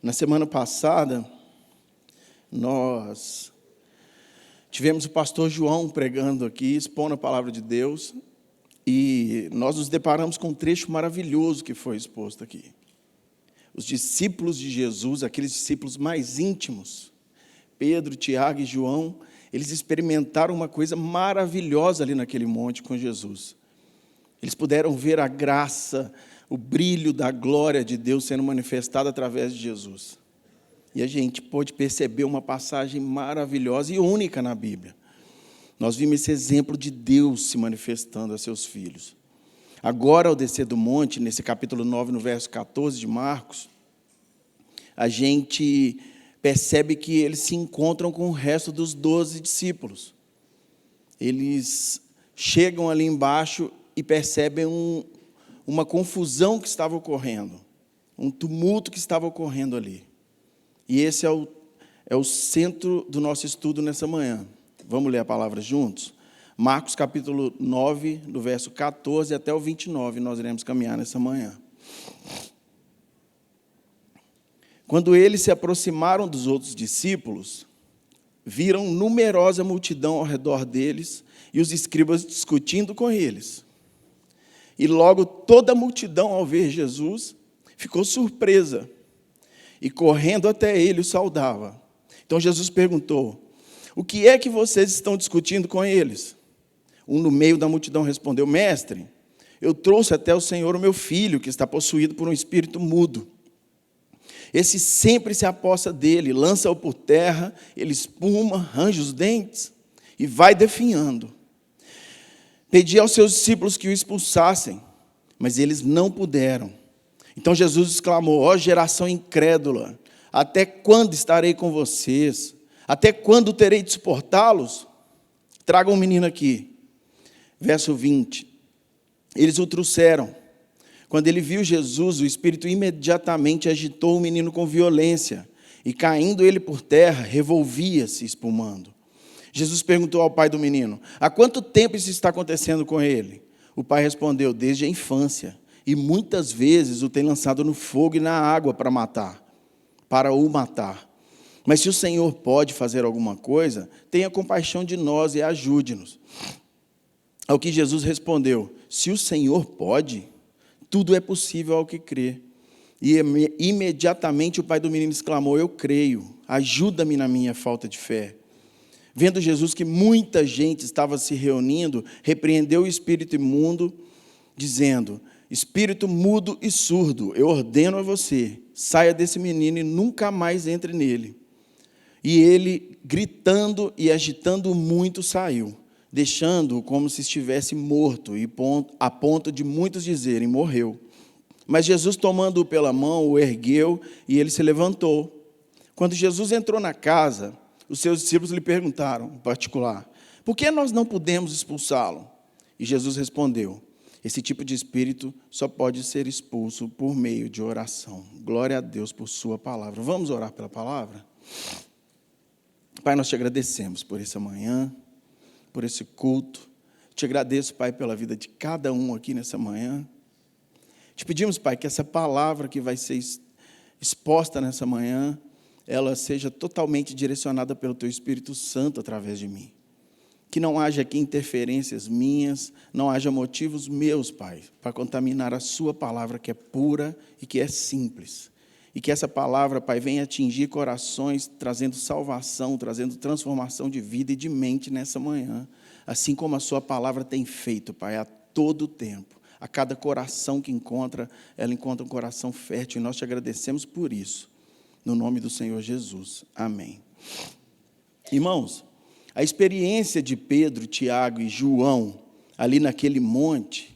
Na semana passada, nós tivemos o pastor João pregando aqui, expondo a palavra de Deus, e nós nos deparamos com um trecho maravilhoso que foi exposto aqui. Os discípulos de Jesus, aqueles discípulos mais íntimos, Pedro, Tiago e João, eles experimentaram uma coisa maravilhosa ali naquele monte com Jesus. Eles puderam ver a graça, o brilho da glória de Deus sendo manifestado através de Jesus. E a gente pôde perceber uma passagem maravilhosa e única na Bíblia. Nós vimos esse exemplo de Deus se manifestando a seus filhos. Agora, ao descer do monte, nesse capítulo 9, no verso 14 de Marcos, a gente percebe que eles se encontram com o resto dos 12 discípulos. Eles chegam ali embaixo e percebem uma confusão que estava ocorrendo, um tumulto que estava ocorrendo ali. E esse é o centro do nosso estudo nessa manhã. Vamos ler a palavra juntos? Marcos capítulo 9, do verso 14 até o 29, nós iremos caminhar nessa manhã. Quando eles se aproximaram dos outros discípulos, viram numerosa multidão ao redor deles e os escribas discutindo com eles. E logo toda a multidão, ao ver Jesus, ficou surpresa e, correndo até ele, o saudava. Então Jesus perguntou: o que é que vocês estão discutindo com eles? Um no meio da multidão respondeu: mestre, eu trouxe até o Senhor o meu filho, que está possuído por um espírito mudo. Esse sempre se apossa dele, lança-o por terra, ele espuma, range os dentes e vai definhando. Pedi aos seus discípulos que o expulsassem, mas eles não puderam. Então Jesus exclamou: ó geração incrédula, até quando estarei com vocês? Até quando terei de suportá-los? Tragam um menino aqui. Verso 20. Eles o trouxeram. Quando ele viu Jesus, o Espírito imediatamente agitou o menino com violência, e caindo ele por terra, revolvia-se, espumando. Jesus perguntou ao pai do menino: há quanto tempo isso está acontecendo com ele? O pai respondeu: desde a infância, e muitas vezes o tem lançado no fogo e na água para o matar. Mas se o Senhor pode fazer alguma coisa, tenha compaixão de nós e ajude-nos. Ao que Jesus respondeu: se o Senhor pode, tudo é possível ao que crê. E imediatamente o pai do menino exclamou: eu creio, ajuda-me na minha falta de fé. Vendo Jesus que muita gente estava se reunindo, repreendeu o espírito imundo, dizendo: espírito mudo e surdo, eu ordeno a você, saia desse menino e nunca mais entre nele. E ele, gritando e agitando muito, saiu, deixando-o como se estivesse morto, e a ponto de muitos dizerem: morreu. Mas Jesus, tomando-o pela mão, o ergueu, e ele se levantou. Quando Jesus entrou na casa, os seus discípulos lhe perguntaram, em particular: por que nós não pudemos expulsá-lo? E Jesus respondeu: esse tipo de espírito só pode ser expulso por meio de oração. Glória a Deus por sua palavra. Vamos orar pela palavra? Pai, nós te agradecemos por essa manhã, por esse culto. Te agradeço, Pai, pela vida de cada um aqui nessa manhã. Te pedimos, Pai, que essa palavra que vai ser exposta nessa manhã, ela seja totalmente direcionada pelo Teu Espírito Santo através de mim. Que não haja aqui interferências minhas, não haja motivos meus, Pai, para contaminar a Sua palavra, que é pura e que é simples. E que essa palavra, Pai, venha atingir corações, trazendo salvação, trazendo transformação de vida e de mente nessa manhã. Assim como a Sua palavra tem feito, Pai, a todo tempo. A cada coração que encontra, ela encontra um coração fértil. E nós te agradecemos por isso. No nome do Senhor Jesus. Amém. Irmãos, a experiência de Pedro, Tiago e João, ali naquele monte,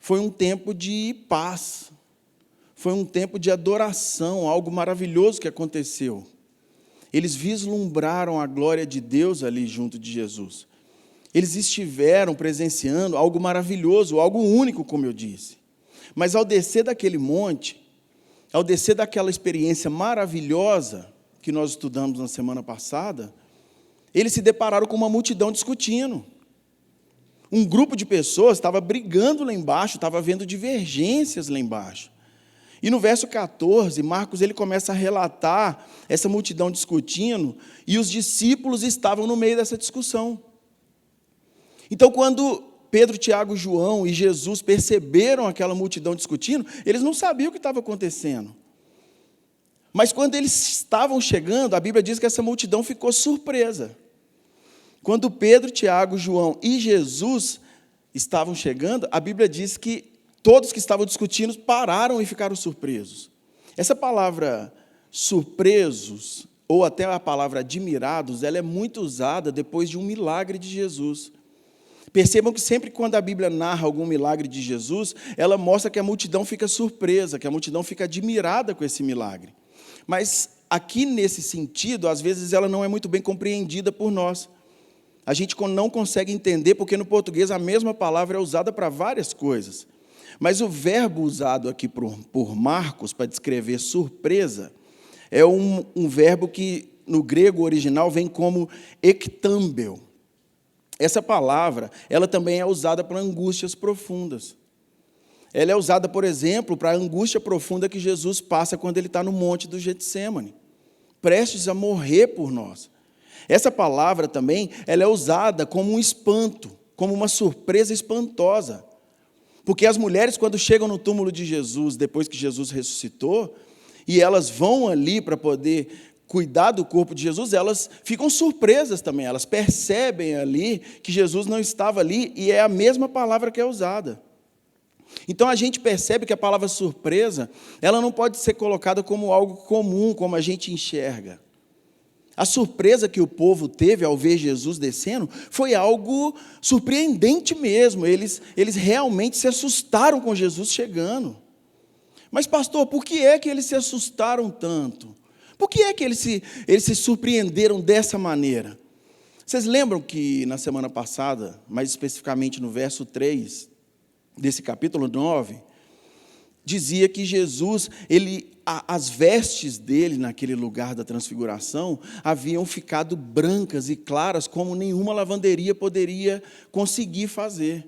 foi um tempo de paz. Foi um tempo de adoração, algo maravilhoso que aconteceu. Eles vislumbraram a glória de Deus ali junto de Jesus. Eles estiveram presenciando algo maravilhoso, algo único, como eu disse. Mas ao descer daquele monte, ao descer daquela experiência maravilhosa que nós estudamos na semana passada, eles se depararam com uma multidão discutindo. Um grupo de pessoas estava brigando lá embaixo, estava havendo divergências lá embaixo. E no verso 14, Marcos ele começa a relatar essa multidão discutindo, e os discípulos estavam no meio dessa discussão. Então, quando Pedro, Tiago, João e Jesus perceberam aquela multidão discutindo, eles não sabiam o que estava acontecendo. Mas quando eles estavam chegando, a Bíblia diz que essa multidão ficou surpresa. Quando Pedro, Tiago, João e Jesus estavam chegando, a Bíblia diz que todos que estavam discutindo pararam e ficaram surpresos. Essa palavra surpresos, ou até a palavra admirados, ela é muito usada depois de um milagre de Jesus. Percebam que sempre quando a Bíblia narra algum milagre de Jesus, ela mostra que a multidão fica surpresa, que a multidão fica admirada com esse milagre. Mas aqui nesse sentido, às vezes ela não é muito bem compreendida por nós. A gente não consegue entender, porque no português a mesma palavra é usada para várias coisas. Mas o verbo usado aqui por Marcos para descrever surpresa é um verbo que no grego original vem como ektambel. Essa palavra, ela também é usada para angústias profundas. Ela é usada, por exemplo, para a angústia profunda que Jesus passa quando ele está no monte do Getsêmani, prestes a morrer por nós. Essa palavra também, ela é usada como um espanto, como uma surpresa espantosa. Porque as mulheres, quando chegam no túmulo de Jesus, depois que Jesus ressuscitou, e elas vão ali para poder cuidar do corpo de Jesus, elas ficam surpresas também, elas percebem ali que Jesus não estava ali, e é a mesma palavra que é usada. Então a gente percebe que a palavra surpresa, ela não pode ser colocada como algo comum, como a gente enxerga. A surpresa que o povo teve ao ver Jesus descendo foi algo surpreendente mesmo. Eles realmente se assustaram com Jesus chegando. Mas, pastor, por que é que eles se assustaram tanto? Por que é que eles se surpreenderam dessa maneira? Vocês lembram que na semana passada, mais especificamente no verso 3 desse capítulo 9, dizia que Jesus, as vestes dele naquele lugar da transfiguração haviam ficado brancas e claras como nenhuma lavanderia poderia conseguir fazer.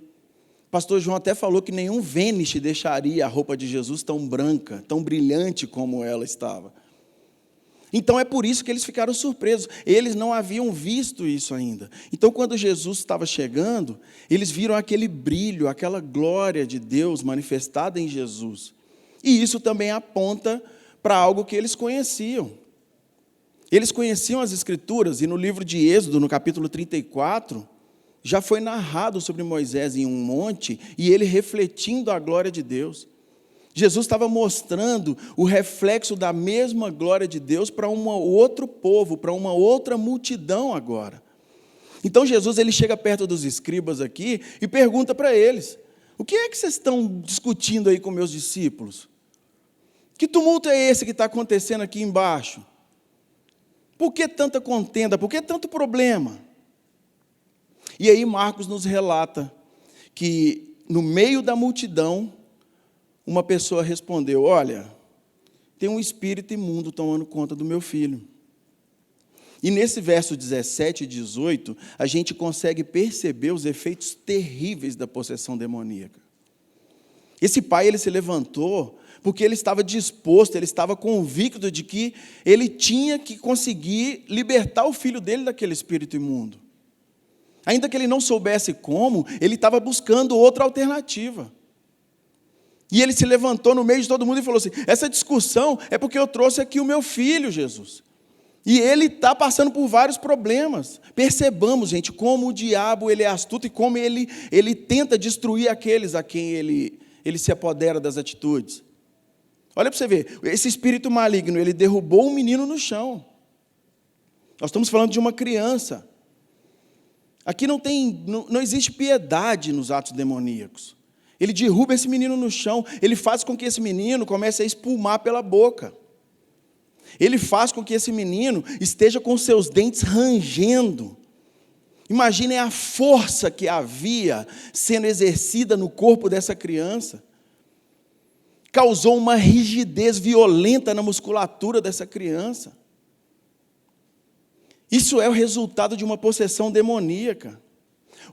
O pastor João até falou que nenhum Vênus deixaria a roupa de Jesus tão branca, tão brilhante como ela estava. Então é por isso que eles ficaram surpresos. Eles não haviam visto isso ainda. Então quando Jesus estava chegando, eles viram aquele brilho, aquela glória de Deus manifestada em Jesus. E isso também aponta para algo que eles conheciam. Eles conheciam as Escrituras, e no livro de Êxodo, no capítulo 34, já foi narrado sobre Moisés em um monte, e ele refletindo a glória de Deus. Jesus estava mostrando o reflexo da mesma glória de Deus para um outro povo, para uma outra multidão agora. Então Jesus ele chega perto dos escribas aqui e pergunta para eles: o que é que vocês estão discutindo aí com meus discípulos? Que tumulto é esse que está acontecendo aqui embaixo? Por que tanta contenda? Por que tanto problema? E aí Marcos nos relata que no meio da multidão, uma pessoa respondeu: olha, tem um espírito imundo tomando conta do meu filho. E nesse verso 17 e 18, a gente consegue perceber os efeitos terríveis da possessão demoníaca. Esse pai, ele se levantou porque ele estava disposto, ele estava convicto de que ele tinha que conseguir libertar o filho dele daquele espírito imundo. Ainda que ele não soubesse como, ele estava buscando outra alternativa. E ele se levantou no meio de todo mundo e falou assim: essa discussão é porque eu trouxe aqui o meu filho, Jesus. E ele está passando por vários problemas. Percebamos, gente, como o diabo ele é astuto e como ele tenta destruir aqueles a quem ele se apodera das atitudes. Olha para você ver, esse espírito maligno, ele derrubou um menino no chão. Nós estamos falando de uma criança. Aqui não existe piedade nos atos demoníacos. Ele derruba esse menino no chão, ele faz com que esse menino comece a espumar pela boca. Ele faz com que esse menino esteja com seus dentes rangendo. Imaginem a força que havia sendo exercida no corpo dessa criança. Causou uma rigidez violenta na musculatura dessa criança. Isso é o resultado de uma possessão demoníaca.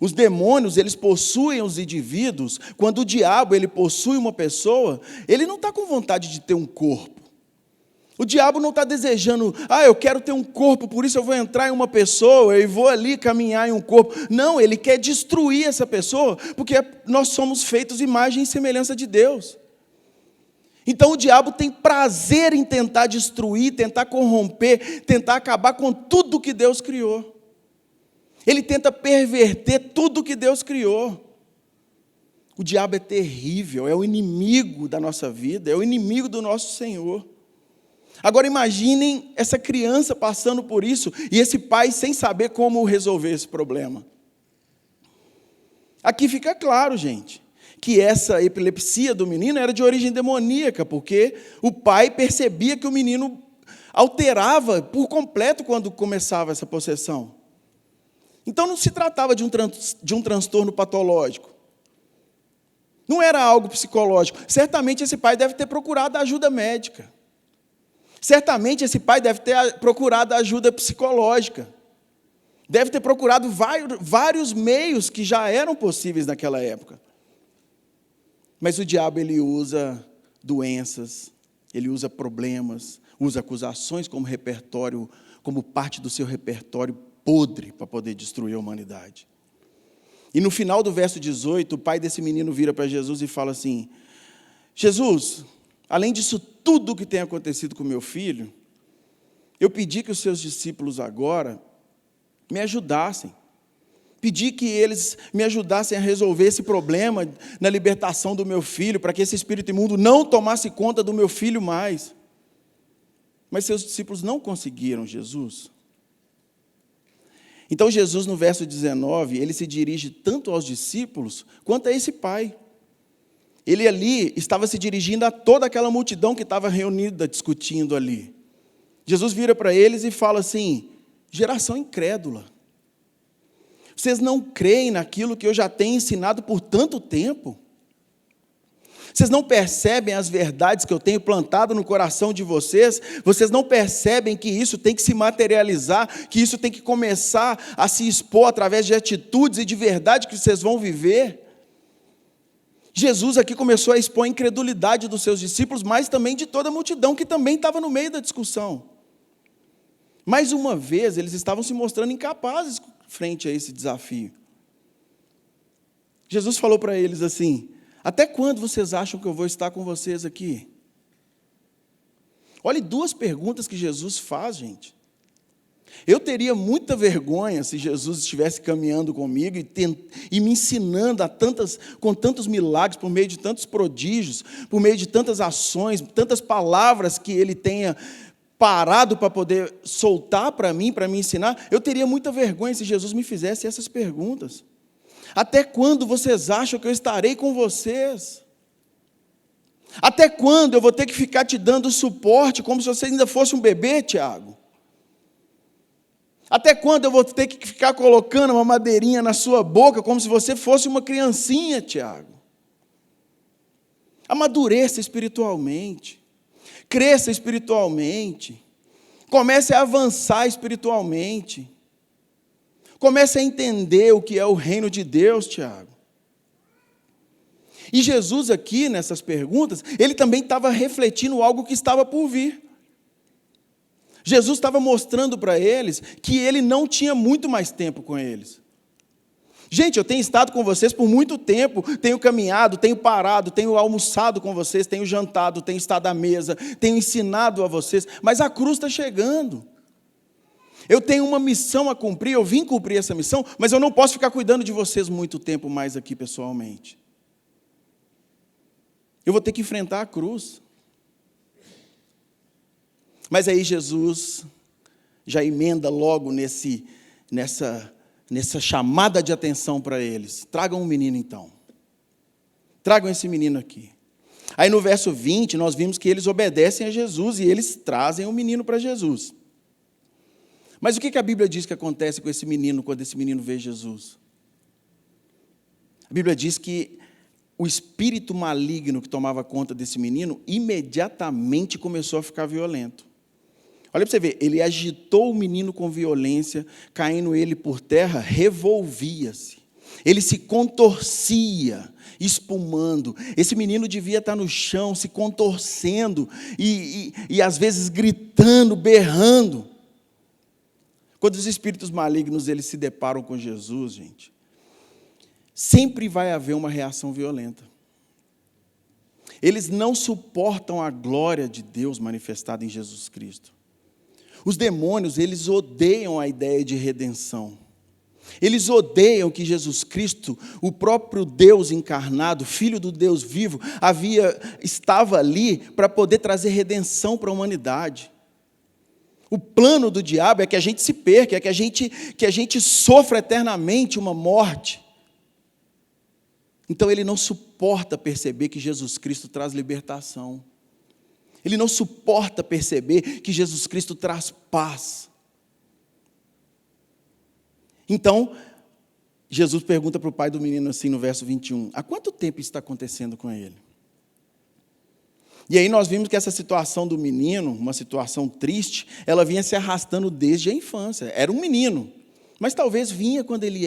Os demônios, eles possuem os indivíduos. Quando o diabo, ele possui uma pessoa, ele não está com vontade de ter um corpo. O diabo não está desejando, eu quero ter um corpo, por isso eu vou entrar em uma pessoa e vou ali caminhar em um corpo. Não, ele quer destruir essa pessoa, porque nós somos feitos imagem e semelhança de Deus. Então o diabo tem prazer em tentar destruir, tentar corromper, tentar acabar com tudo que Deus criou. Ele tenta perverter tudo que Deus criou. O diabo é terrível, é o inimigo da nossa vida, é o inimigo do nosso Senhor. Agora imaginem essa criança passando por isso e esse pai sem saber como resolver esse problema. Aqui fica claro, gente, que essa epilepsia do menino era de origem demoníaca, porque o pai percebia que o menino alterava por completo quando começava essa possessão. Então não se tratava de um transtorno patológico. Não era algo psicológico. Certamente esse pai deve ter procurado ajuda médica. Certamente esse pai deve ter procurado ajuda psicológica. Deve ter procurado vários meios que já eram possíveis naquela época. Mas o diabo, ele usa doenças, ele usa problemas, usa acusações como repertório, como parte do seu repertório podre para poder destruir a humanidade. E no final do verso 18, o pai desse menino vira para Jesus e fala assim: Jesus, além disso tudo que tem acontecido com meu filho, eu pedi que os seus discípulos agora me ajudassem. Pedi que eles me ajudassem a resolver esse problema na libertação do meu filho, para que esse espírito imundo não tomasse conta do meu filho mais. Mas seus discípulos não conseguiram, Jesus. Então Jesus, no verso 19, ele se dirige tanto aos discípulos, quanto a esse pai. Ele ali estava se dirigindo a toda aquela multidão que estava reunida, discutindo ali. Jesus vira para eles e fala assim: geração incrédula, vocês não creem naquilo que eu já tenho ensinado por tanto tempo? Vocês não percebem as verdades que eu tenho plantado no coração de vocês? Vocês não percebem que isso tem que se materializar, que isso tem que começar a se expor através de atitudes e de verdade que vocês vão viver? Jesus aqui começou a expor a incredulidade dos seus discípulos, mas também de toda a multidão que também estava no meio da discussão. Mais uma vez, eles estavam se mostrando incapazes frente a esse desafio. Jesus falou para eles assim: até quando vocês acham que eu vou estar com vocês aqui? Olha, duas perguntas que Jesus faz, gente. Eu teria muita vergonha se Jesus estivesse caminhando comigo e me ensinando com tantos milagres, por meio de tantos prodígios, por meio de tantas ações, tantas palavras que Ele tenha parado para poder soltar para mim, para me ensinar. Eu teria muita vergonha se Jesus me fizesse essas perguntas. Até quando vocês acham que eu estarei com vocês? Até quando eu vou ter que ficar te dando suporte, como se você ainda fosse um bebê, Tiago? Até quando eu vou ter que ficar colocando uma madeirinha na sua boca, como se você fosse uma criancinha, Tiago? Amadureça espiritualmente. Cresça espiritualmente. Comece a avançar espiritualmente. Comece a entender o que é o reino de Deus, Tiago. E Jesus aqui, nessas perguntas, ele também estava refletindo algo que estava por vir. Jesus estava mostrando para eles que ele não tinha muito mais tempo com eles. Gente, eu tenho estado com vocês por muito tempo, tenho caminhado, tenho parado, tenho almoçado com vocês, tenho jantado, tenho estado à mesa, tenho ensinado a vocês, mas a cruz está chegando. Eu tenho uma missão a cumprir, eu vim cumprir essa missão, mas eu não posso ficar cuidando de vocês muito tempo mais aqui pessoalmente. Eu vou ter que enfrentar a cruz. Mas aí Jesus já emenda logo nessa chamada de atenção para eles. Tragam um menino então. Tragam esse menino aqui. Aí no verso 20 nós vimos que eles obedecem a Jesus e eles trazem o menino para Jesus. Mas o que a Bíblia diz que acontece com esse menino quando esse menino vê Jesus? A Bíblia diz que o espírito maligno que tomava conta desse menino imediatamente começou a ficar violento. Olha para você ver, ele agitou o menino com violência, caindo ele por terra, revolvia-se. Ele se contorcia, espumando. Esse menino devia estar no chão, se contorcendo e às vezes gritando, berrando. Quando os espíritos malignos eles se deparam com Jesus, gente, sempre vai haver uma reação violenta. Eles não suportam a glória de Deus manifestada em Jesus Cristo. Os demônios, eles odeiam a ideia de redenção. Eles odeiam que Jesus Cristo, o próprio Deus encarnado, Filho do Deus vivo, estava ali para poder trazer redenção para a humanidade. O plano do diabo é que a gente se perca, é que a gente sofra eternamente uma morte. Então ele não suporta perceber que Jesus Cristo traz libertação. Ele não suporta perceber que Jesus Cristo traz paz. Então, Jesus pergunta para o pai do menino assim no verso 21, há quanto tempo isso está acontecendo com ele? E aí nós vimos que essa situação do menino, uma situação triste, ela vinha se arrastando desde a infância. Era um menino, mas talvez vinha quando ele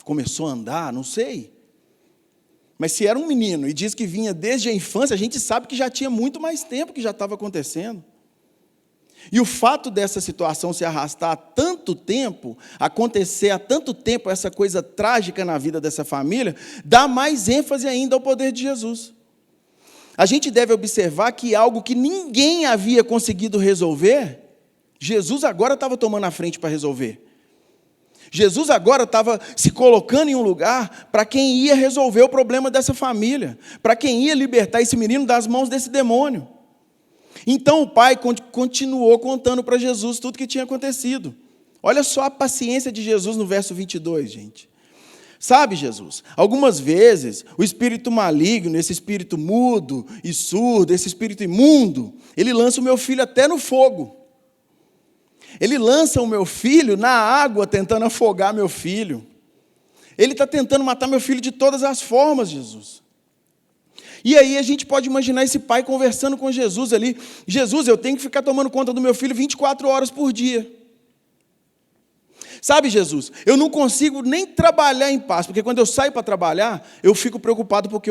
começou a andar, não sei. Mas se era um menino e diz que vinha desde a infância, a gente sabe que já tinha muito mais tempo que já estava acontecendo. E o fato dessa situação se arrastar há tanto tempo, acontecer há tanto tempo, essa coisa trágica na vida dessa família, dá mais ênfase ainda ao poder de Jesus. A gente deve observar que algo que ninguém havia conseguido resolver, Jesus agora estava tomando a frente para resolver. Jesus agora estava se colocando em um lugar para quem ia resolver o problema dessa família, para quem ia libertar esse menino das mãos desse demônio. Então o pai continuou contando para Jesus tudo o que tinha acontecido. Olha só a paciência de Jesus no verso 22, gente. Sabe, Jesus, algumas vezes o espírito maligno, esse espírito mudo e surdo, esse espírito imundo, ele lança o meu filho até no fogo. Ele lança o meu filho na água tentando afogar meu filho. Ele está tentando matar meu filho de todas as formas, Jesus. E aí a gente pode imaginar esse pai conversando com Jesus ali. Jesus, eu tenho que ficar tomando conta do meu filho 24 horas por dia. Sabe, Jesus, eu não consigo nem trabalhar em paz, porque quando eu saio para trabalhar, eu fico preocupado porque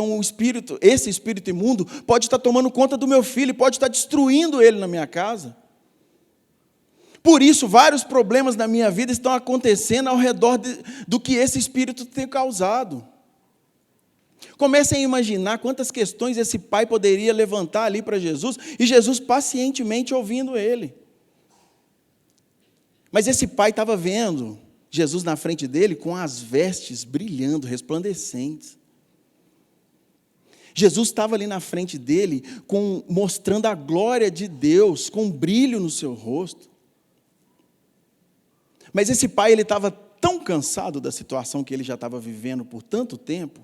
esse espírito imundo pode estar tomando conta do meu filho, pode estar destruindo ele na minha casa. Por isso, vários problemas na minha vida estão acontecendo ao redor do que esse espírito tem causado. Comecem a imaginar quantas questões esse pai poderia levantar ali para Jesus, e Jesus pacientemente ouvindo ele. Mas esse pai estava vendo Jesus na frente dele com as vestes brilhando, resplandecentes. Jesus estava ali na frente dele, mostrando a glória de Deus, com brilho no seu rosto. Mas esse pai ele estava tão cansado da situação que ele já estava vivendo por tanto tempo,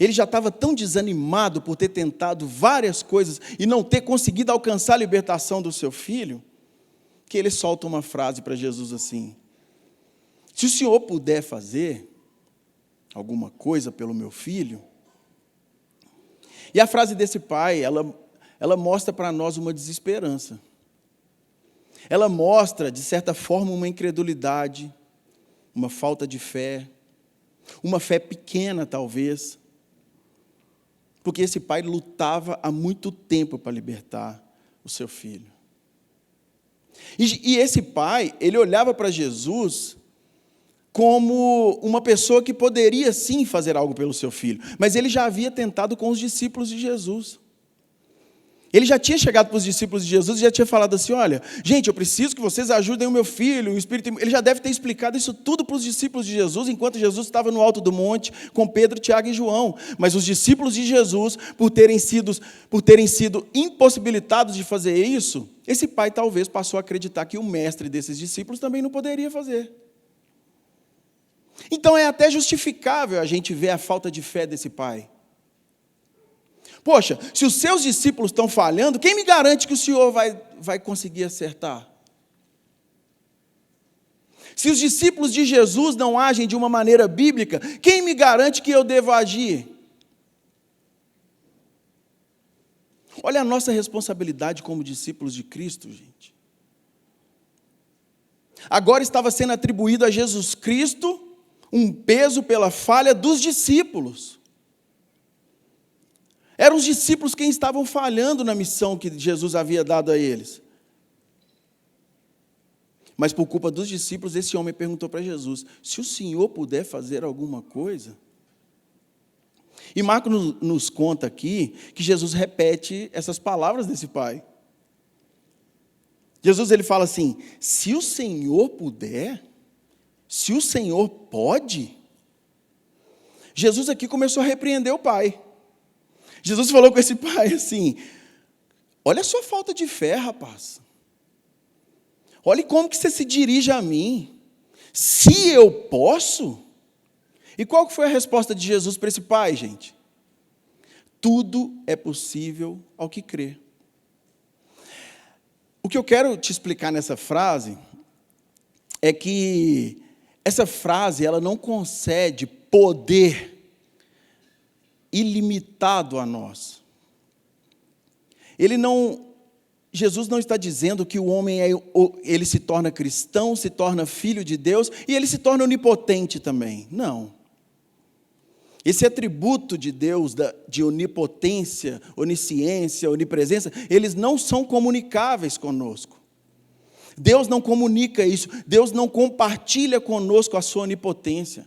ele já estava tão desanimado por ter tentado várias coisas e não ter conseguido alcançar a libertação do seu filho, que ele solta uma frase para Jesus assim: se o senhor puder fazer alguma coisa pelo meu filho. E a frase desse pai, ela mostra para nós uma desesperança. Ela mostra, de certa forma, uma incredulidade, uma falta de fé, uma fé pequena, talvez, porque esse pai lutava há muito tempo para libertar o seu filho. E esse pai, ele olhava para Jesus como uma pessoa que poderia sim fazer algo pelo seu filho, mas ele já havia tentado com os discípulos de Jesus. Ele já tinha chegado para os discípulos de Jesus e já tinha falado assim: olha, gente, eu preciso que vocês ajudem o meu filho, o Espírito. Ele já deve ter explicado isso tudo para os discípulos de Jesus, enquanto Jesus estava no alto do monte com Pedro, Tiago e João. Mas os discípulos de Jesus, por terem sido impossibilitados de fazer isso, esse pai talvez passou a acreditar que o mestre desses discípulos também não poderia fazer. Então é até justificável a gente ver a falta de fé desse pai. Poxa, se os seus discípulos estão falhando, quem me garante que o Senhor vai conseguir acertar? Se os discípulos de Jesus não agem de uma maneira bíblica, quem me garante que eu devo agir? Olha a nossa responsabilidade como discípulos de Cristo, gente. Agora estava sendo atribuído a Jesus Cristo um peso pela falha dos discípulos. Eram os discípulos quem estavam falhando na missão que Jesus havia dado a eles. Mas por culpa dos discípulos, esse homem perguntou para Jesus: se o Senhor puder fazer alguma coisa? E Marcos nos conta aqui que Jesus repete essas palavras desse pai. Jesus ele fala assim: se o Senhor puder, se o Senhor pode. Jesus aqui começou a repreender o pai. Jesus falou com esse pai assim: olha a sua falta de fé, rapaz. Olha como que você se dirige a mim. Se eu posso. E qual foi a resposta de Jesus para esse pai, gente? Tudo é possível ao que crê. O que eu quero te explicar nessa frase é que essa frase ela não concede poder ilimitado a nós. Jesus não está dizendo que o homem ele se torna cristão, se torna filho de Deus e ele se torna onipotente também. Não. Esse atributo de Deus, de onipotência, onisciência, onipresença, eles não são comunicáveis conosco. Deus não comunica isso, Deus não compartilha conosco a sua onipotência.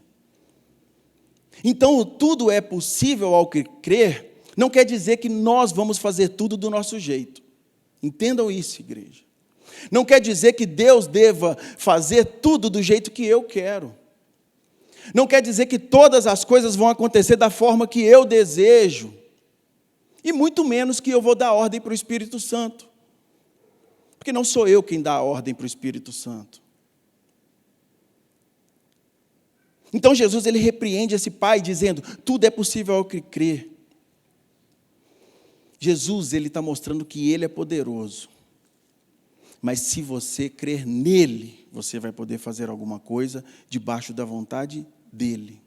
Então, tudo é possível ao que crer, não quer dizer que nós vamos fazer tudo do nosso jeito. Entendam isso, igreja. Não quer dizer que Deus deva fazer tudo do jeito que eu quero. Não quer dizer que todas as coisas vão acontecer da forma que eu desejo. E muito menos que eu vou dar ordem para o Espírito Santo. Porque não sou eu quem dá a ordem para o Espírito Santo. Então Jesus ele repreende esse pai dizendo: tudo é possível ao que crê. Jesus ele está mostrando que ele é poderoso. Mas se você crer nele, você vai poder fazer alguma coisa debaixo da vontade dele,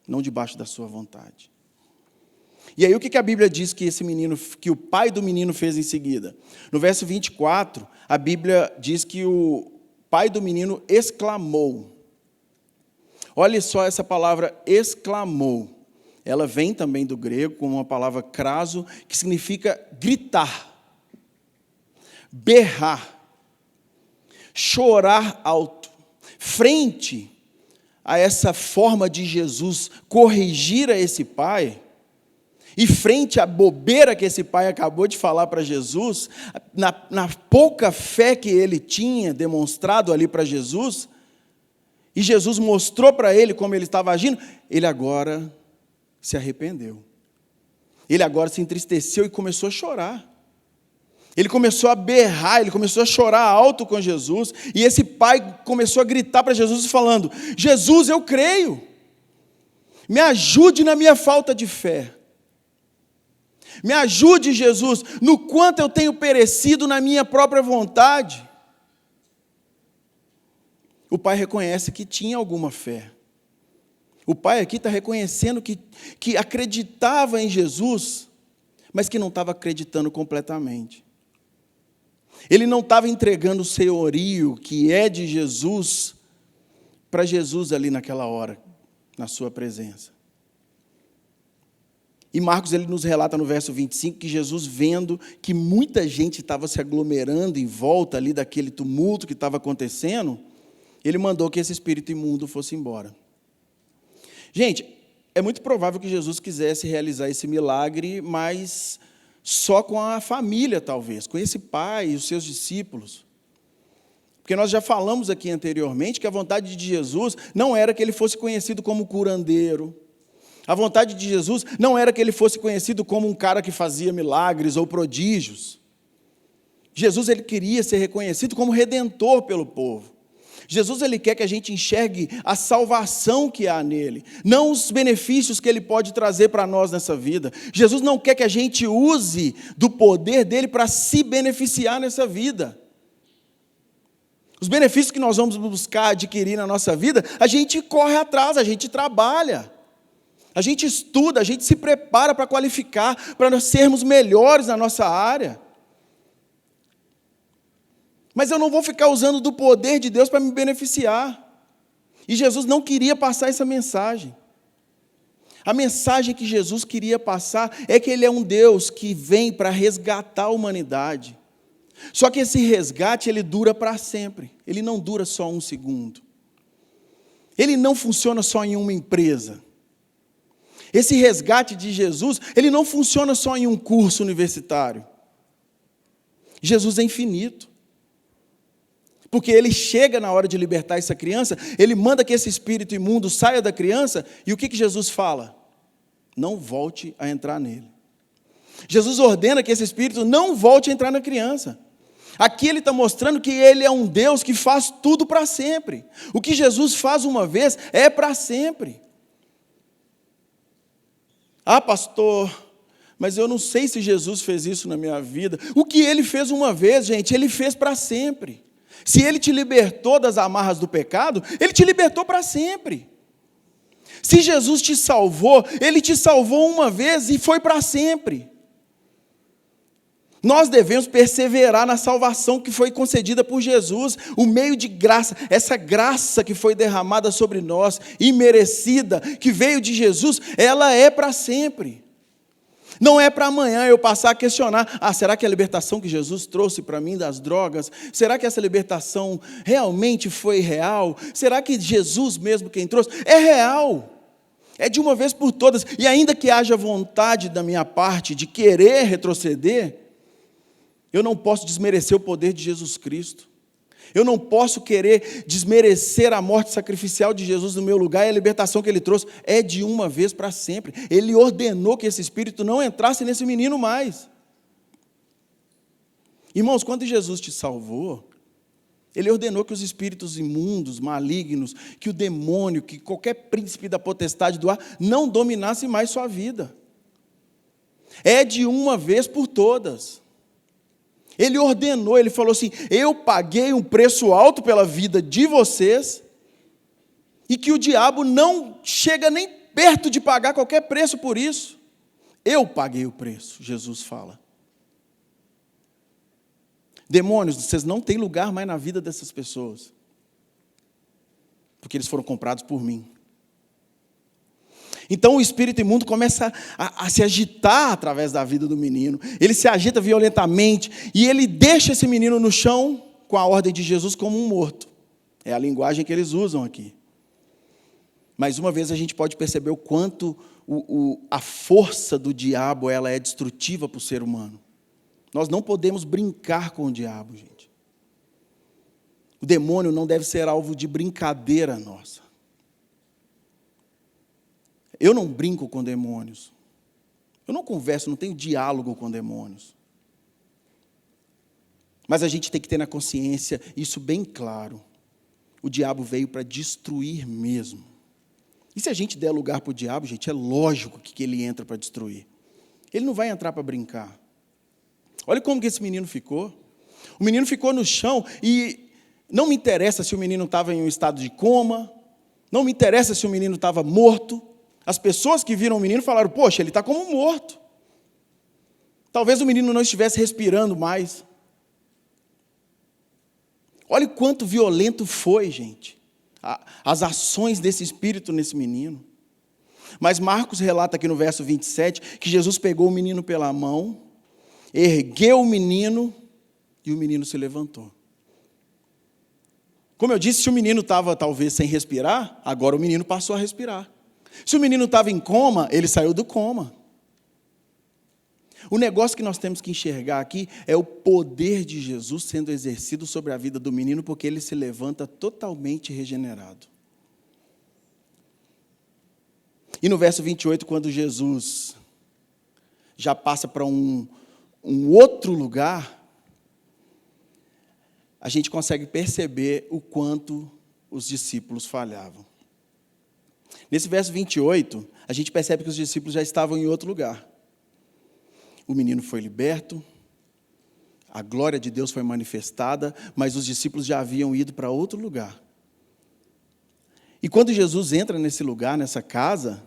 não debaixo da sua vontade. E aí o que a Bíblia diz que o pai do menino fez em seguida? No verso 24, a Bíblia diz que o pai do menino exclamou. Olha só essa palavra exclamou. Ela vem também do grego como uma palavra craso, que significa gritar, berrar, chorar alto. Frente a essa forma de Jesus corrigir a esse pai, e frente à bobeira que esse pai acabou de falar para Jesus, na pouca fé que ele tinha demonstrado ali para Jesus, e Jesus mostrou para ele como ele estava agindo, ele agora se arrependeu. Ele agora se entristeceu e começou a chorar. Ele começou a berrar, ele começou a chorar alto com Jesus, e esse pai começou a gritar para Jesus falando: Jesus, eu creio, me ajude na minha falta de fé, me ajude, Jesus, no quanto eu tenho perecido na minha própria vontade. O pai reconhece que tinha alguma fé. O pai aqui está reconhecendo que acreditava em Jesus, mas que não estava acreditando completamente. Ele não estava entregando o senhorio que é de Jesus para Jesus ali naquela hora, na sua presença. E Marcos ele nos relata no verso 25 que Jesus, vendo que muita gente estava se aglomerando em volta ali daquele tumulto que estava acontecendo, ele mandou que esse espírito imundo fosse embora. Gente, é muito provável que Jesus quisesse realizar esse milagre, mas só com a família, talvez, com esse pai e os seus discípulos. Porque nós já falamos aqui anteriormente que a vontade de Jesus não era que ele fosse conhecido como curandeiro. A vontade de Jesus não era que ele fosse conhecido como um cara que fazia milagres ou prodígios. Jesus ele queria ser reconhecido como redentor pelo povo. Jesus ele quer que a gente enxergue a salvação que há nele, não os benefícios que ele pode trazer para nós nessa vida. Jesus não quer que a gente use do poder dele para se beneficiar nessa vida. Os benefícios que nós vamos buscar adquirir na nossa vida, a gente corre atrás, a gente trabalha, a gente estuda, a gente se prepara para qualificar, para nós sermos melhores na nossa área. Mas eu não vou ficar usando do poder de Deus para me beneficiar. E Jesus não queria passar essa mensagem. A mensagem que Jesus queria passar é que Ele é um Deus que vem para resgatar a humanidade. Só que esse resgate, ele dura para sempre. Ele não dura só um segundo. Ele não funciona só em uma empresa. Esse resgate de Jesus, ele não funciona só em um curso universitário. Jesus é infinito. Porque Ele chega na hora de libertar essa criança, Ele manda que esse espírito imundo saia da criança, e o que Jesus fala? Não volte a entrar nele. Jesus ordena que esse espírito não volte a entrar na criança. Aqui Ele está mostrando que Ele é um Deus que faz tudo para sempre. O que Jesus faz uma vez é para sempre. Ah, pastor, mas eu não sei se Jesus fez isso na minha vida. O que Ele fez uma vez, gente, Ele fez para sempre. Se Ele te libertou das amarras do pecado, Ele te libertou para sempre. Se Jesus te salvou, Ele te salvou uma vez e foi para sempre. Nós devemos perseverar na salvação que foi concedida por Jesus, o meio de graça, essa graça que foi derramada sobre nós, imerecida, que veio de Jesus, ela é para sempre. Não é para amanhã eu passar a questionar, será que a libertação que Jesus trouxe para mim das drogas, será que essa libertação realmente foi real? Será que Jesus mesmo quem trouxe? É real, é de uma vez por todas, e ainda que haja vontade da minha parte de querer retroceder, eu não posso desmerecer o poder de Jesus Cristo. Eu não posso querer desmerecer a morte sacrificial de Jesus no meu lugar, e a libertação que Ele trouxe é de uma vez para sempre. Ele ordenou que esse espírito não entrasse nesse menino mais. Irmãos, quando Jesus te salvou, Ele ordenou que os espíritos imundos, malignos, que o demônio, que qualquer príncipe da potestade do ar, não dominasse mais sua vida. É de uma vez por todas. Ele ordenou, Ele falou assim, eu paguei um preço alto pela vida de vocês, e que o diabo não chega nem perto de pagar qualquer preço por isso. Eu paguei o preço, Jesus fala. Demônios, vocês não têm lugar mais na vida dessas pessoas, porque eles foram comprados por mim. Então o espírito imundo começa a se agitar através da vida do menino. Ele se agita violentamente e ele deixa esse menino no chão com a ordem de Jesus como um morto. É a linguagem que eles usam aqui. Mais uma vez a gente pode perceber o quanto a força do diabo ela é destrutiva para o ser humano. Nós não podemos brincar com o diabo, gente. O demônio não deve ser alvo de brincadeira nossa. Eu não brinco com demônios. Eu não converso, não tenho diálogo com demônios. Mas a gente tem que ter na consciência isso bem claro. O diabo veio para destruir mesmo. E se a gente der lugar para o diabo, gente, é lógico que ele entra para destruir. Ele não vai entrar para brincar. Olha como que esse menino ficou. O menino ficou no chão e não me interessa se o menino estava em um estado de coma, não me interessa se o menino estava morto. As pessoas que viram o menino falaram, poxa, ele está como morto. Talvez o menino não estivesse respirando mais. Olha o quanto violento foi, gente, as ações desse espírito nesse menino. Mas Marcos relata aqui no verso 27, que Jesus pegou o menino pela mão, ergueu o menino e o menino se levantou. Como eu disse, se o menino estava talvez sem respirar, agora o menino passou a respirar. Se o menino estava em coma, ele saiu do coma. O negócio que nós temos que enxergar aqui é o poder de Jesus sendo exercido sobre a vida do menino, porque ele se levanta totalmente regenerado. E no verso 28, quando Jesus já passa para um outro lugar, a gente consegue perceber o quanto os discípulos falhavam. Nesse verso 28, a gente percebe que os discípulos já estavam em outro lugar. O menino foi liberto, a glória de Deus foi manifestada, mas os discípulos já haviam ido para outro lugar. E quando Jesus entra nesse lugar, nessa casa,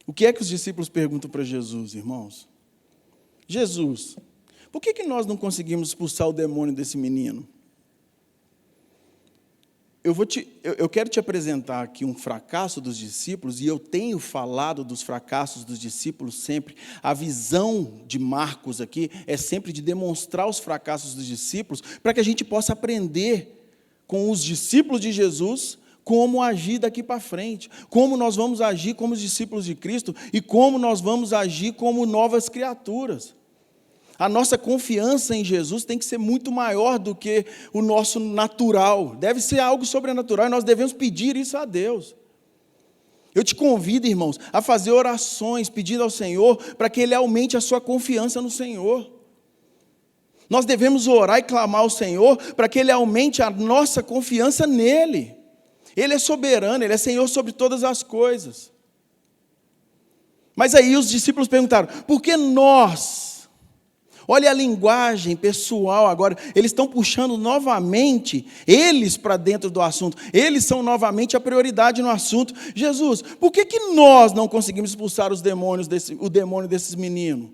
o que é que os discípulos perguntam para Jesus, irmãos? Jesus, por que nós não conseguimos expulsar o demônio desse menino? eu quero te apresentar aqui um fracasso dos discípulos, e eu tenho falado dos fracassos dos discípulos sempre. A visão de Marcos aqui é sempre de demonstrar os fracassos dos discípulos, para que a gente possa aprender com os discípulos de Jesus como agir daqui para frente, como nós vamos agir como os discípulos de Cristo e como nós vamos agir como novas criaturas. A nossa confiança em Jesus tem que ser muito maior do que o nosso natural. Deve ser algo sobrenatural e nós devemos pedir isso a Deus. Eu te convido, irmãos, a fazer orações pedindo ao Senhor para que Ele aumente a sua confiança no Senhor. Nós devemos orar e clamar ao Senhor para que Ele aumente a nossa confiança nele. Ele é soberano, Ele é Senhor sobre todas as coisas. Mas aí os discípulos perguntaram, por que nós? Olha a linguagem pessoal agora, eles estão puxando novamente eles para dentro do assunto. Eles são novamente a prioridade no assunto. Jesus, por que nós não conseguimos expulsar o demônio desses meninos?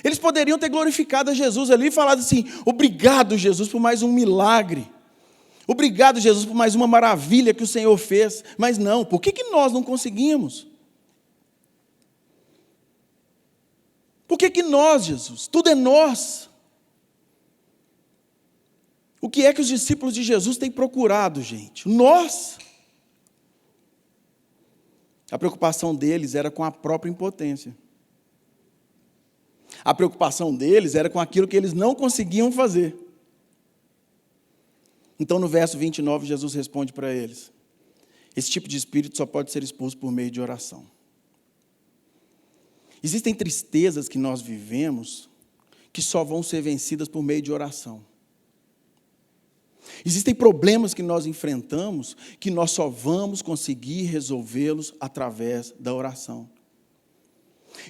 Eles poderiam ter glorificado a Jesus ali e falado assim, obrigado, Jesus, por mais um milagre. Obrigado, Jesus, por mais uma maravilha que o Senhor fez. Mas não, por que nós não conseguimos? Por que nós, Jesus? Tudo é nós. O que é que os discípulos de Jesus têm procurado, gente? Nós. A preocupação deles era com a própria impotência. A preocupação deles era com aquilo que eles não conseguiam fazer. Então, no verso 29, Jesus responde para eles, esse tipo de espírito só pode ser expulso por meio de oração. Existem tristezas que nós vivemos que só vão ser vencidas por meio de oração. Existem problemas que nós enfrentamos que nós só vamos conseguir resolvê-los através da oração.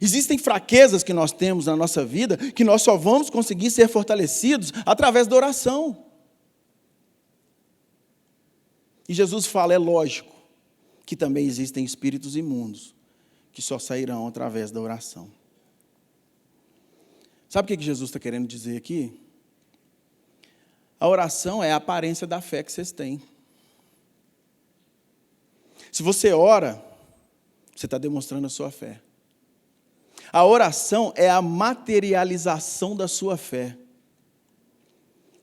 Existem fraquezas que nós temos na nossa vida que nós só vamos conseguir ser fortalecidos através da oração. E Jesus fala, é lógico, que também existem espíritos imundos que só sairão através da oração. Sabe o que Jesus está querendo dizer aqui? A oração é a aparência da fé que vocês têm. Se você ora, você está demonstrando a sua fé. A oração é a materialização da sua fé.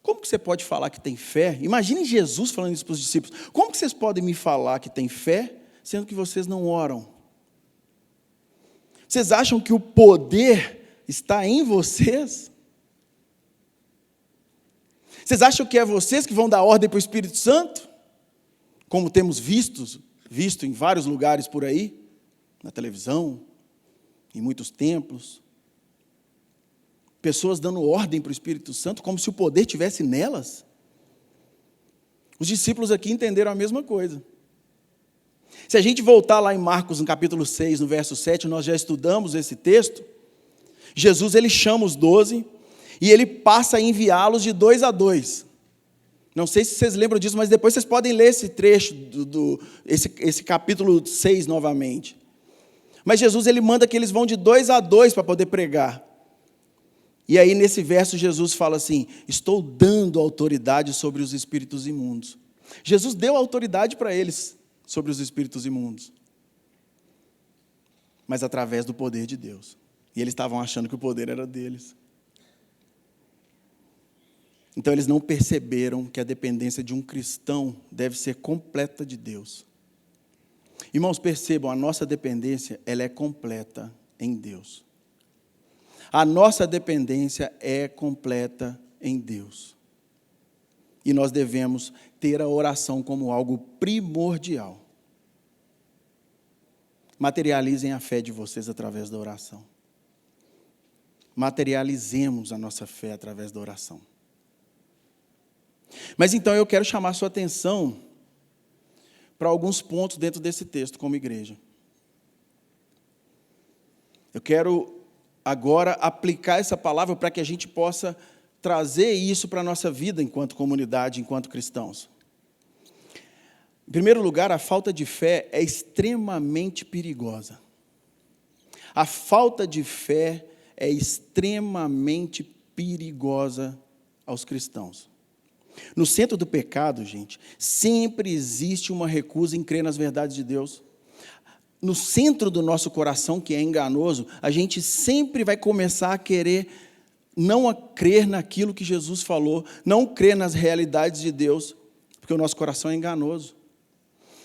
Como que você pode falar que tem fé? Imagine Jesus falando isso para os discípulos. Como que vocês podem me falar que tem fé, sendo que vocês não oram? Vocês acham que o poder está em vocês? Vocês acham que é vocês que vão dar ordem para o Espírito Santo? Como temos visto em vários lugares por aí, na televisão, em muitos templos. Pessoas dando ordem para o Espírito Santo, como se o poder estivesse nelas. Os discípulos aqui entenderam a mesma coisa. Se a gente voltar lá em Marcos, no capítulo 6, no verso 7, nós já estudamos esse texto. Jesus, ele chama os 12 e ele passa a enviá-los de 2 a 2. Não sei se vocês lembram disso, mas depois vocês podem ler esse trecho, esse capítulo 6 novamente. Mas Jesus, ele manda que eles vão de 2 a 2 para poder pregar. E aí, nesse verso, Jesus fala assim, estou dando autoridade sobre os espíritos imundos. Jesus deu autoridade para eles sobre os espíritos imundos. Mas através do poder de Deus. E eles estavam achando que o poder era deles. Então, eles não perceberam que a dependência de um cristão deve ser completa de Deus. Irmãos, percebam, a nossa dependência, ela é completa em Deus. A nossa dependência é completa em Deus. E nós devemos ter a oração como algo primordial. Materializem a fé de vocês através da oração. Materializemos a nossa fé através da oração. Mas então eu quero chamar a sua atenção para alguns pontos dentro desse texto como igreja. Eu quero agora aplicar essa palavra para que a gente possa trazer isso para a nossa vida enquanto comunidade, enquanto cristãos. Em primeiro lugar, a falta de fé é extremamente perigosa. A falta de fé é extremamente perigosa aos cristãos. No centro do pecado, gente, sempre existe uma recusa em crer nas verdades de Deus. No centro do nosso coração, que é enganoso, a gente sempre vai começar a querer não a crer naquilo que Jesus falou, não crer nas realidades de Deus, porque o nosso coração é enganoso.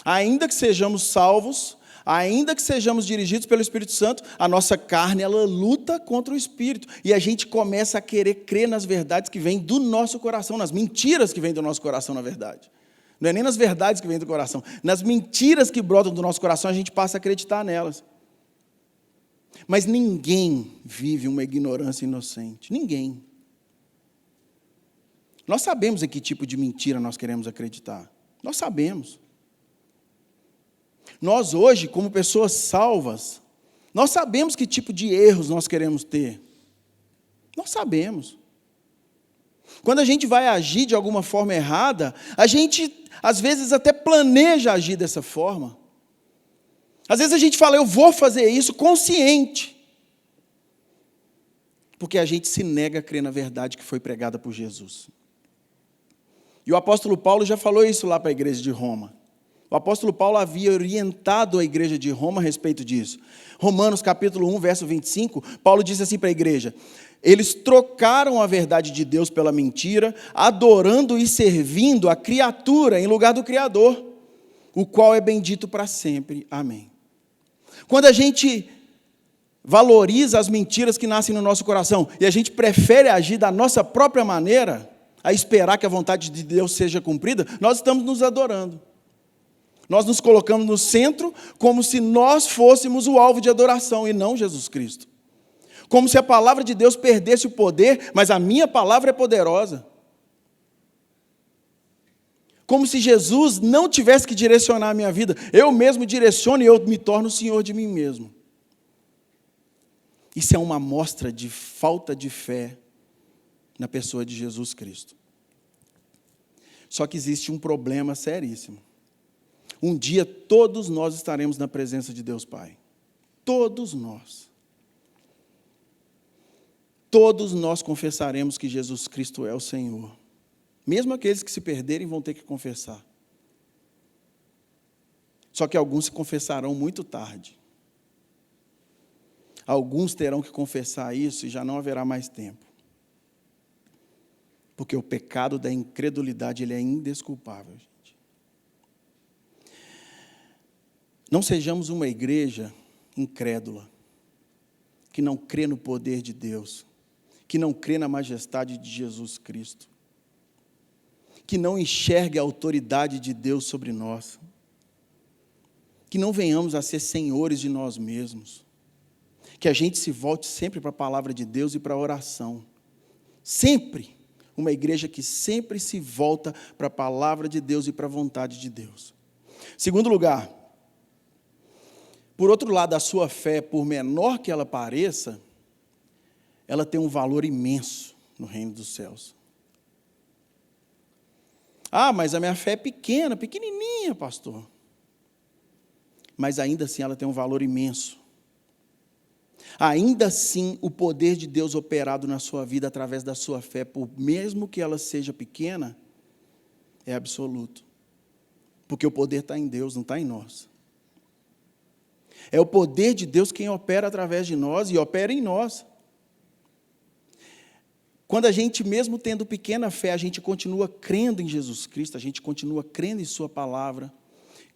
Ainda que sejamos salvos, ainda que sejamos dirigidos pelo Espírito Santo, a nossa carne, ela luta contra o Espírito. E a gente começa a querer crer nas verdades que vêm do nosso coração, nas mentiras que vêm do nosso coração, na verdade. Não é nem nas verdades que vêm do coração. Nas mentiras que brotam do nosso coração, a gente passa a acreditar nelas. Mas ninguém vive uma ignorância inocente. Ninguém. Nós sabemos em que tipo de mentira nós queremos acreditar. Nós sabemos. Nós hoje, como pessoas salvas, nós sabemos que tipo de erros nós queremos ter. Nós sabemos. Quando a gente vai agir de alguma forma errada, a gente, às vezes, até planeja agir dessa forma. Às vezes a gente fala, eu vou fazer isso consciente. Porque a gente se nega a crer na verdade que foi pregada por Jesus. E o apóstolo Paulo já falou isso lá para a igreja de Roma. O apóstolo Paulo havia orientado a igreja de Roma a respeito disso. Romanos capítulo 1, verso 25, Paulo disse assim para a igreja: eles trocaram a verdade de Deus pela mentira, adorando e servindo a criatura em lugar do Criador, o qual é bendito para sempre. Amém. Quando a gente valoriza as mentiras que nascem no nosso coração e a gente prefere agir da nossa própria maneira, a esperar que a vontade de Deus seja cumprida, nós estamos nos adorando. Nós nos colocamos no centro como se nós fôssemos o alvo de adoração e não Jesus Cristo. Como se a palavra de Deus perdesse o poder, mas a minha palavra é poderosa. Como se Jesus não tivesse que direcionar a minha vida. Eu mesmo direciono e eu me torno o Senhor de mim mesmo. Isso é uma amostra de falta de fé na pessoa de Jesus Cristo. Só que existe um problema seríssimo. Um dia todos nós estaremos na presença de Deus Pai. Todos nós. Todos nós confessaremos que Jesus Cristo é o Senhor. Mesmo aqueles que se perderem vão ter que confessar. Só que alguns se confessarão muito tarde. Alguns terão que confessar isso e já não haverá mais tempo. Porque o pecado da incredulidade, ele é indesculpável. Não sejamos uma igreja incrédula, que não crê no poder de Deus, que não crê na majestade de Jesus Cristo, que não enxergue a autoridade de Deus sobre nós, que não venhamos a ser senhores de nós mesmos, que a gente se volte sempre para a palavra de Deus e para a oração. Sempre, uma igreja que sempre se volta para a palavra de Deus e para a vontade de Deus. Segundo lugar, por outro lado, a sua fé, por menor que ela pareça, ela tem um valor imenso no reino dos céus. Ah, mas a minha fé é pequena, pequenininha, pastor. Mas ainda assim ela tem um valor imenso. Ainda assim, o poder de Deus operado na sua vida através da sua fé, por mesmo que ela seja pequena, é absoluto. Porque o poder está em Deus, não está em nós. É o poder de Deus quem opera através de nós e opera em nós. Quando a gente, mesmo tendo pequena fé, a gente continua crendo em Jesus Cristo, a gente continua crendo em sua palavra,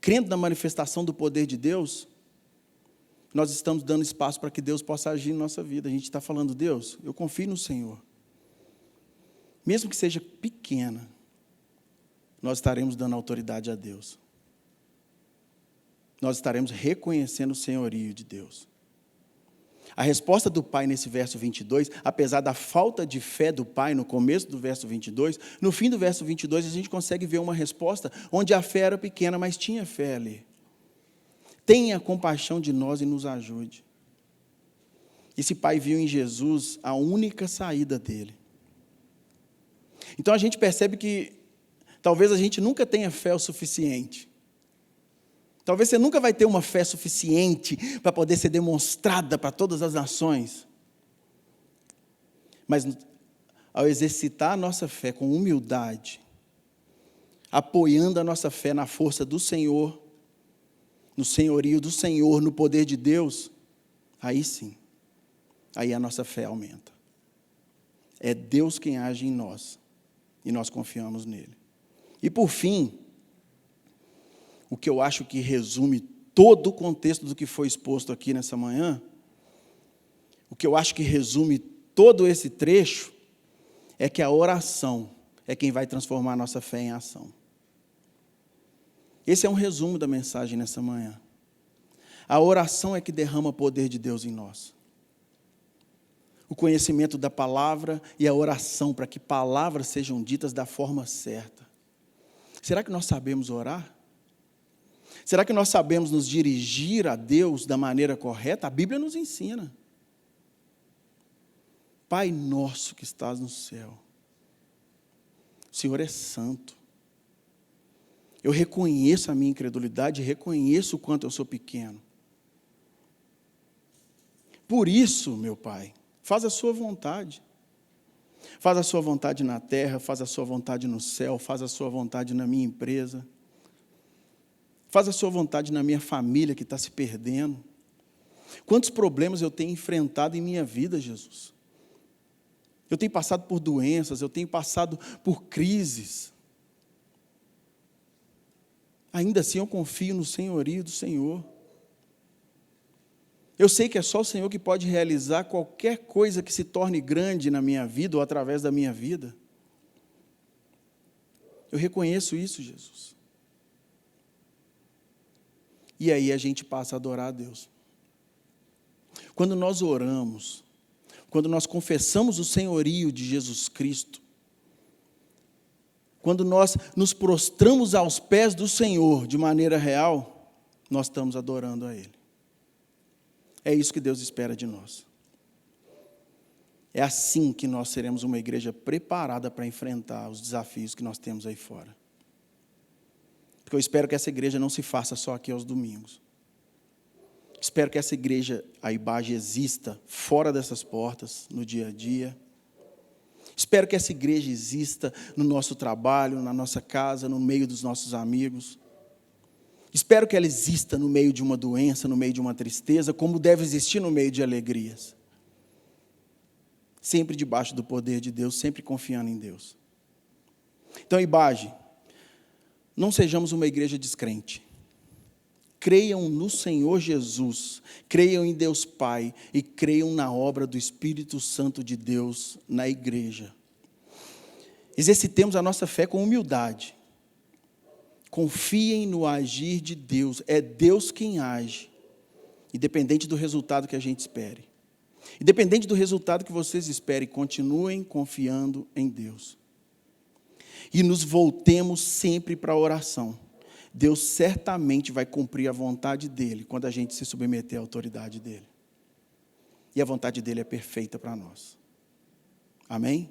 crendo na manifestação do poder de Deus, nós estamos dando espaço para que Deus possa agir em nossa vida. A gente está falando, Deus, eu confio no Senhor. Mesmo que seja pequena, nós estaremos dando autoridade a Deus. Nós estaremos reconhecendo o senhorio de Deus. A resposta do pai nesse verso 22, apesar da falta de fé do pai no começo do verso 22, no fim do verso 22 a gente consegue ver uma resposta onde a fé era pequena, mas tinha fé ali. Tenha compaixão de nós e nos ajude. Esse pai viu em Jesus a única saída dele. Então a gente percebe que talvez a gente nunca tenha fé o suficiente. Talvez você nunca vai ter uma fé suficiente para poder ser demonstrada para todas as nações. Mas ao exercitar a nossa fé com humildade, apoiando a nossa fé na força do Senhor, no senhorio do Senhor, no poder de Deus, aí sim, aí a nossa fé aumenta. É Deus quem age em nós, e nós confiamos nele. E por fim, o que eu acho que resume todo o contexto do que foi exposto aqui nessa manhã, o que eu acho que resume todo esse trecho, é que a oração é quem vai transformar a nossa fé em ação. Esse é um resumo da mensagem nessa manhã. A oração é que derrama o poder de Deus em nós. O conhecimento da palavra e a oração para que palavras sejam ditas da forma certa. Será que nós sabemos orar? Será que nós sabemos nos dirigir a Deus da maneira correta? A Bíblia nos ensina. Pai nosso que estás no céu, o Senhor é santo. Eu reconheço a minha incredulidade, reconheço o quanto eu sou pequeno. Por isso, meu Pai, faz a sua vontade. Faz a sua vontade na terra, faz a sua vontade no céu, faz a sua vontade na minha empresa. Faz a sua vontade na minha família que está se perdendo. Quantos problemas eu tenho enfrentado em minha vida, Jesus? Eu tenho passado por doenças, eu tenho passado por crises. Ainda assim eu confio no senhorio do Senhor. Eu sei que é só o Senhor que pode realizar qualquer coisa que se torne grande na minha vida ou através da minha vida. Eu reconheço isso, Jesus. E aí a gente passa a adorar a Deus. Quando nós oramos, quando nós confessamos o senhorio de Jesus Cristo, quando nós nos prostramos aos pés do Senhor de maneira real, nós estamos adorando a Ele. É isso que Deus espera de nós. É assim que nós seremos uma igreja preparada para enfrentar os desafios que nós temos aí fora. Porque eu espero que essa igreja não se faça só aqui aos domingos. Espero que essa igreja, a IBAGE, exista fora dessas portas, no dia a dia. Espero que essa igreja exista no nosso trabalho, na nossa casa, no meio dos nossos amigos. Espero que ela exista no meio de uma doença, no meio de uma tristeza, como deve existir no meio de alegrias. Sempre debaixo do poder de Deus, sempre confiando em Deus. Então, IBAGE, não sejamos uma igreja descrente. Creiam no Senhor Jesus, creiam em Deus Pai e creiam na obra do Espírito Santo de Deus na igreja. Exercitemos a nossa fé com humildade. Confiem no agir de Deus, é Deus quem age, independente do resultado que a gente espere. Independente do resultado que vocês esperem, continuem confiando em Deus. E nos voltemos sempre para a oração. Deus certamente vai cumprir a vontade dEle quando a gente se submeter à autoridade dEle. E a vontade dEle é perfeita para nós. Amém?